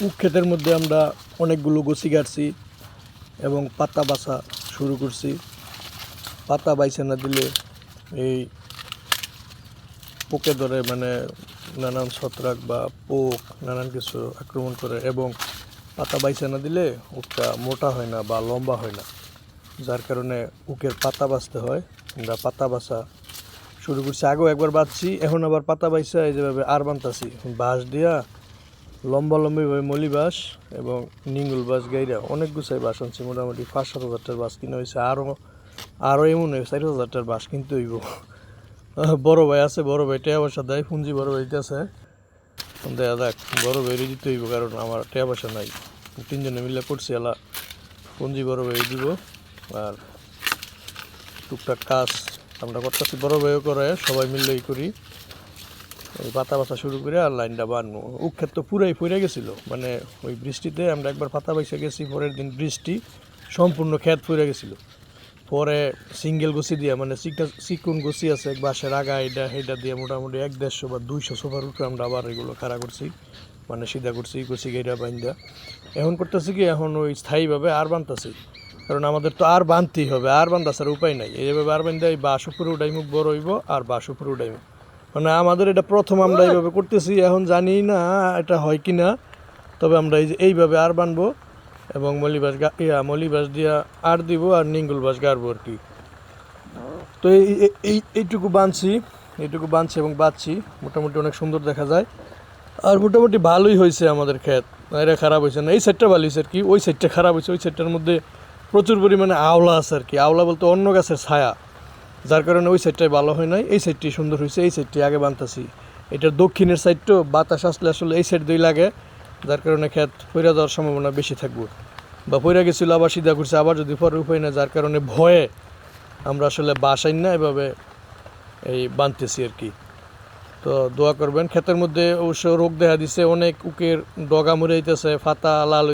উখ ক্ষেতের মধ্যে আমরা অনেকগুলো গোছি কাটছি এবং পাতা বাছা শুরু করছি। পাতা বাইছে না দিলে এই পোকে ধরে, মানে নানান ছত্রাক বা পোক নানান কিছু আক্রমণ করে, এবং পাতা বাইছে না দিলে উখটা মোটা হয় না বা লম্বা হয় না, যার কারণে উখের পাতা বাছতে হয়। আমরা পাতা বাছা শুরু করছি, আগেও একবার বাছছি, এখন আবার পাতা বাইছা এই যেভাবে আর বানতাছি বাঁশ দিয়া লম্বা লম্বিভাবে মলি বাঁশ এবং নিঙ্গুল বাঁশ গাইরা অনেক গুছাই বাঁশ আনছি। মোটামুটি 5-7 হাজারটার বাঁশ কিনা হয়েছে, আরও এমন 4 হাজারটার বাঁশ কিনতে হইব। বড় ভাই আছে, বড় ভাই টাকা পয়সা দেয়, পুঁজি বড় ভাই দিতেছে, দেয়া যাক, বড় ভাইরে দিতে হইব, কারণ আমার টাকা পয়সা নাই। 3জনে মিলে করছি, এলা পুঁজি বড় ভাই দিব। আর টুকটাক কাজ আমরা করতেছি, বড় ভাইও করে, সবাই মিলেই করি। ওই পাতা বাছা শুরু করে আর লাইনটা বানবো। উক্ষেত তো পুরাই পড়ে গেছিলো, মানে ওই বৃষ্টিতে আমরা একবার পাতা বাইসে গেছি, পরের দিন বৃষ্টি, সম্পূর্ণ ক্ষেত পড়ে গেছিলো। পরে সিঙ্গেল গুছি দিয়ে, মানে চিকুন গুছি আছে বাঁশের আগা, এটা দিয়ে মোটামুটি 150 বা 200 সোফার উপরে আমরা আবার এগুলো খাড়া করছি, মানে সিধা করছি, গুছি গেইরা বাইন্দা এখন করতেছি কি, এখন ওই স্থায়ীভাবে আর বানতেছি, কারণ আমাদের তো আর বানতেই হবে, আর বান্ধার উপায় নাই। এইভাবে আর বান্ধা এই বাঁশ উপরে উঠাইমুখ বড় হইব আর বাঁশ উপরে উঠাইমুখ, মানে আমাদের এটা প্রথম আমরা এইভাবে করতেছি, এখন জানি না এটা হয় কি না। তবে আমরা এইভাবে আর বানবো এবং মলিবাস দিয়া আর দিব আর নিঙ্গুল বাস গাড়বো আর কি। তো এইটুকু বানছি, এবং বাঁধছি, মোটামুটি অনেক সুন্দর দেখা যায়। আর মোটামুটি ভালোই হয়েছে আমাদের ক্ষেত, এরা খারাপ হয়েছে না। এই সাইডটা ভালো হয়েছে আর কি, ওই সাইডটা খারাপ হয়েছে। ওই সাইডটার মধ্যে প্রচুর পরিমাণে আওলা আছে আর কি, আওলা বলতে অন্য গাছের ছায়া, যার কারণে ওই সাইডটাই ভালো হয় নাই। এই সাইডটি সুন্দর হয়েছে, এই সাইডটি আগে বানতেছি। এটার দক্ষিণের সাইডটাও বাতাস আসলে আসলে এই সাইড দিয়ে লাগে, যার কারণে ক্ষেত পইরা যাওয়ার সম্ভাবনা বেশি থাকবে, বা পইরা গেছিলো আবার সিধা করছে, আবার যদি পরে উপায় না, যার কারণে ভয়ে আমরা আসলে বাসাই না এভাবে এই বানতেছি আর কি। তো দোয়া করবেন। ক্ষেতের মধ্যে অবশ্য রোগ দেখা দিছে, অনেক উকের ডগা মরে যাইতেছে, পাতা লাল